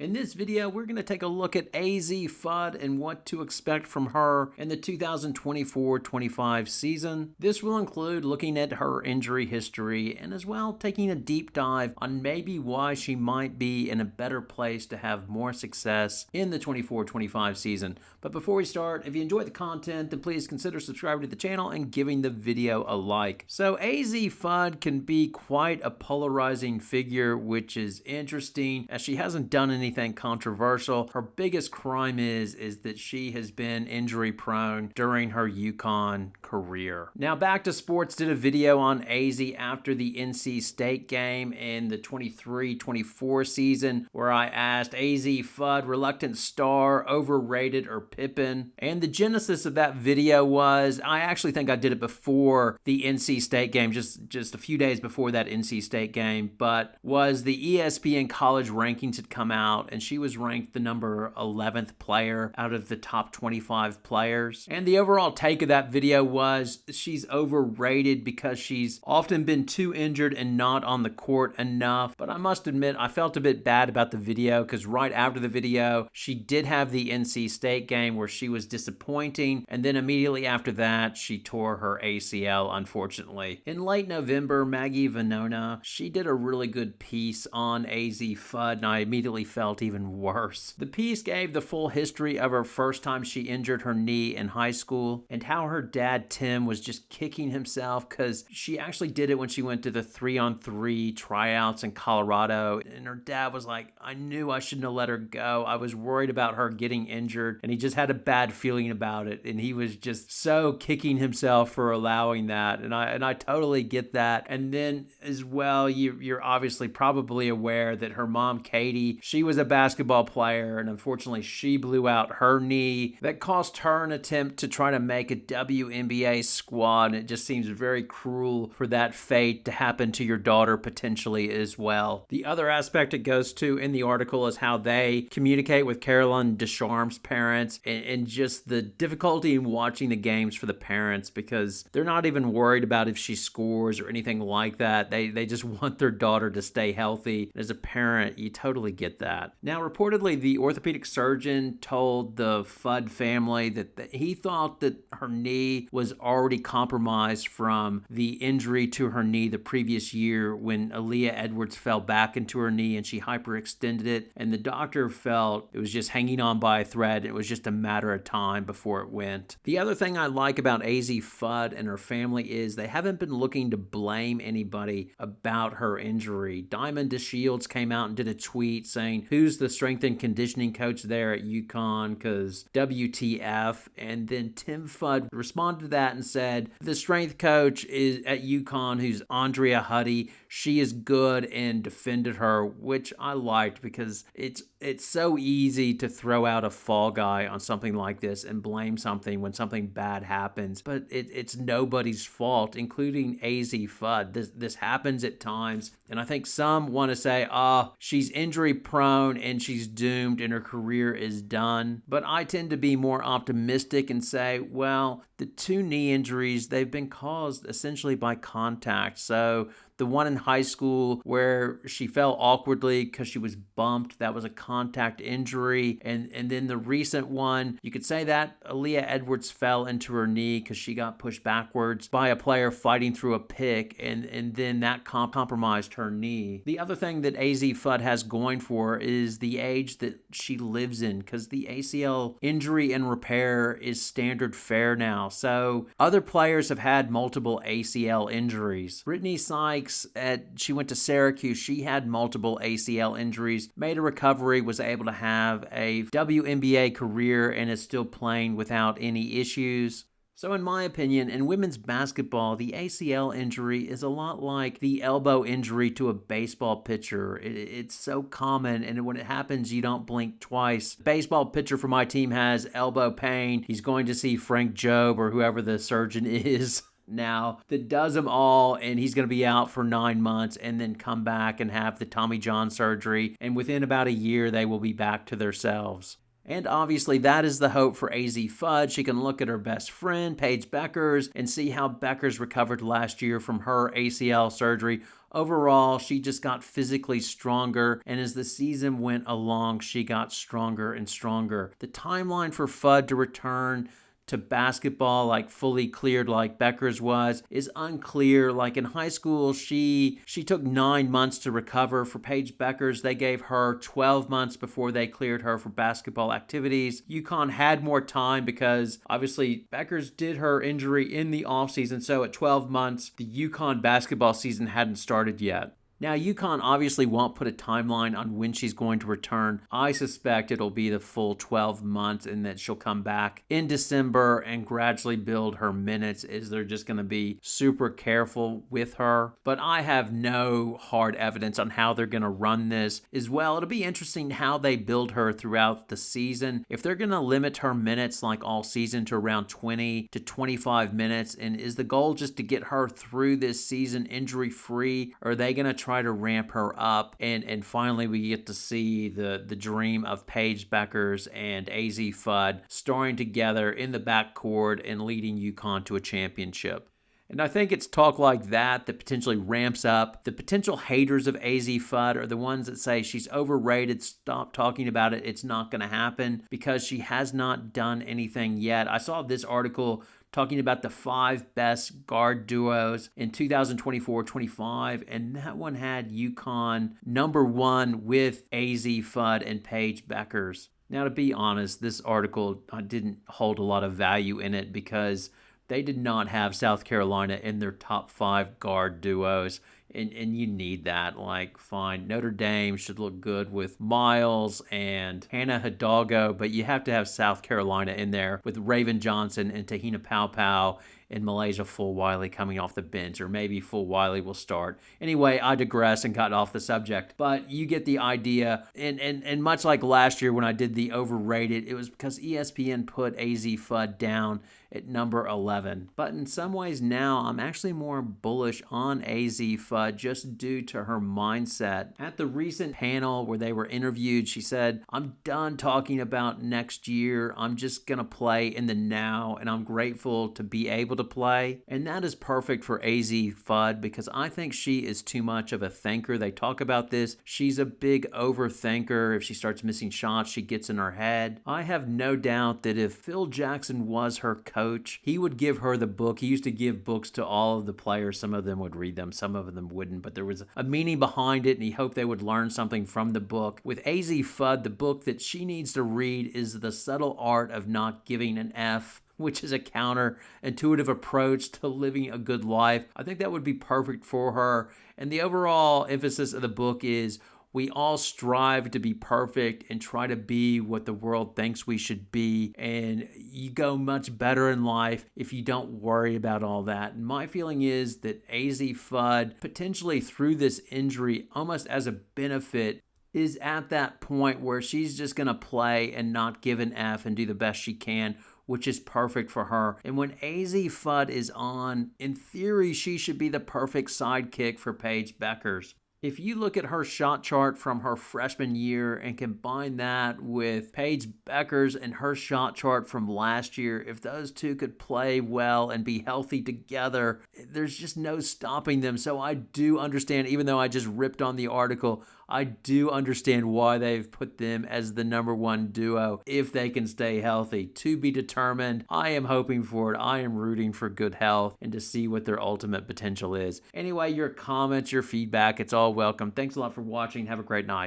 In this video, we're going to take a look at Azzi Fudd and what to expect from her in the 2024-25 season. This will include looking at her injury history and as well taking a deep dive on maybe why she might be in a better place to have more success in the 24-25 season. But before we start, if you enjoyed the content, then please consider subscribing to the channel and giving the video a like. So Azzi Fudd can be quite a polarizing figure, which is interesting as she hasn't done anything controversial. Her biggest crime is that she has been injury prone during her UConn career. Now back to sports, did a video on Azzi after the NC State game in the 23-24 season where I asked Azzi Fudd, reluctant star, overrated or Pippen? And the genesis of that video was, I actually think I did it before the NC State game, just a few days before that NC State game, but was the ESPN college rankings had come out and she was ranked the number 11th player out of the top 25 players. And the overall take of that video was she's overrated because she's often been too injured and not on the court enough. But I must admit, I felt a bit bad about the video because right after the video, she did have the NC State game where she was disappointing. And then immediately after that, she tore her ACL, unfortunately. In late November, Maggie Venona, she did a really good piece on Azzi Fudd, and I immediately felt even worse. The piece gave the full history of her first time she injured her knee in high school and how her dad Tim was just kicking himself because she actually did it when she went to the 3-on-3 tryouts in Colorado, and her dad was like, I knew I shouldn't have let her go. I was worried about her getting injured, and he just had a bad feeling about it, and he was just so kicking himself for allowing that, and I totally get that. And then as well, you're obviously probably aware that her mom Katie, she was a basketball player, and unfortunately she blew out her knee. That cost her an attempt to try to make a WNBA squad, and it just seems very cruel for that fate to happen to your daughter potentially as well. The other aspect it goes to in the article is how they communicate with Caroline Ducharme's parents and just the difficulty in watching the games for the parents because they're not even worried about if she scores or anything like that. They just want their daughter to stay healthy. As a parent, you totally get that. Now, reportedly, the orthopedic surgeon told the Fudd family that he thought that her knee was already compromised from the injury to her knee the previous year when Aaliyah Edwards fell back into her knee and she hyperextended it, and the doctor felt it was just hanging on by a thread. It was just a matter of time before it went. The other thing I like about Azzi Fudd and her family is they haven't been looking to blame anybody about her injury. Diamond DeShields came out and did a tweet saying, who's the strength and conditioning coach there at UConn, because WTF. And then Tim Fudd responded to that and said, the strength coach is at UConn, who's Andrea Huddy. She is good, and defended her, which I liked because it's so easy to throw out a fall guy on something like this and blame something when something bad happens, but it's nobody's fault, including Azzi Fudd. This happens at times, and I think some want to say, she's injury prone and she's doomed and her career is done. But I tend to be more optimistic and say, well, the two knee injuries, they've been caused essentially by contact. So the one in high school where she fell awkwardly because she was bumped, that was a contact injury. And then the recent one, you could say that Aaliyah Edwards fell into her knee because she got pushed backwards by a player fighting through a pick, and then that compromised her knee. The other thing that Azzi Fudd has going for her is the age that she lives in, because the ACL injury and repair is standard fare now. So other players have had multiple ACL injuries. Brittany Sykes, she went to Syracuse. She had multiple ACL injuries, made a recovery, was able to have a WNBA career, and is still playing without any issues. So in my opinion, in women's basketball, the ACL injury is a lot like the elbow injury to a baseball pitcher. It's so common, and when it happens, you don't blink twice. Baseball pitcher for my team has elbow pain. He's going to see Frank Jobe or whoever the surgeon is now that does them all, and he's going to be out for 9 months and then come back and have the Tommy John surgery, and within about a year they will be back to themselves. And obviously that is the hope for Azzi Fudd. She can look at her best friend, Paige Bueckers, and see how Bueckers recovered last year from her ACL surgery. Overall, she just got physically stronger, and as the season went along, she got stronger and stronger. The timeline for Fudd to return to basketball, like fully cleared like Bueckers was, is unclear. Like in high school, she took 9 months to recover. For Paige Bueckers, they gave her 12 months before they cleared her for basketball activities. UConn had more time because obviously Bueckers did her injury in the offseason, so at 12 months, the UConn basketball season hadn't started yet. Now, UConn obviously won't put a timeline on when she's going to return. I suspect it'll be the full 12 months and that she'll come back in December and gradually build her minutes, as they're just going to be super careful with her. But I have no hard evidence on how they're going to run this as well. It'll be interesting how they build her throughout the season. If they're going to limit her minutes like all season to around 20 to 25 minutes, and is the goal just to get her through this season injury-free, or are they going to try to ramp her up, and finally we get to see the dream of Paige Bueckers and AZ Fudd starring together in the backcourt and leading UConn to a championship. And I think it's talk like that that potentially ramps up. The potential haters of AZ Fudd are the ones that say she's overrated, stop talking about it, it's not going to happen, because she has not done anything yet. I saw this article talking about the 5 best guard duos in 2024-25, and that one had UConn number 1 with AZ Fudd and Paige Bueckers. Now, to be honest, this article didn't hold a lot of value in it because they did not have South Carolina in their top 5 guard duos. And you need that. Like, fine, Notre Dame should look good with Miles and Hannah Hidalgo, but you have to have South Carolina in there with Raven Johnson and Tahina Paopao and Malaysia Fulwiley coming off the bench, or maybe Fulwiley will start. Anyway, I digress and got off the subject, but you get the idea. And much like last year when I did the overrated, it was because ESPN put AZ Fudd down at number 11. But in some ways now, I'm actually more bullish on AZ Fudd just due to her mindset. At the recent panel where they were interviewed, she said, "I'm done talking about next year. I'm just going to play in the now, and I'm grateful to be able to play." And that is perfect for AZ Fudd because I think she is too much of a thinker. They talk about this. She's a big overthinker. If she starts missing shots, she gets in her head. I have no doubt that if Phil Jackson was her coach, he would give her the book. He used to give books to all of the players. Some of them would read them, some of them wouldn't, but there was a meaning behind it, and he hoped they would learn something from the book. With AZ Fudd, the book that she needs to read is The Subtle Art of Not Giving an F, which is a counterintuitive approach to living a good life. I think that would be perfect for her. And the overall emphasis of the book is we all strive to be perfect and try to be what the world thinks we should be. And you go much better in life if you don't worry about all that. And my feeling is that AZ Fudd, potentially through this injury, almost as a benefit, is at that point where she's just going to play and not give an F and do the best she can, which is perfect for her. And when AZ Fudd is on, in theory, she should be the perfect sidekick for Paige Bueckers. If you look at her shot chart from her freshman year and combine that with Paige Bueckers and her shot chart from last year, if those two could play well and be healthy together, there's just no stopping them. So I do understand, even though I just ripped on the article, I do understand why they've put them as the number 1 duo if they can stay healthy. To be determined. I am hoping for it. I am rooting for good health and to see what their ultimate potential is. Anyway, your comments, your feedback, it's all welcome. Thanks a lot for watching. Have a great night.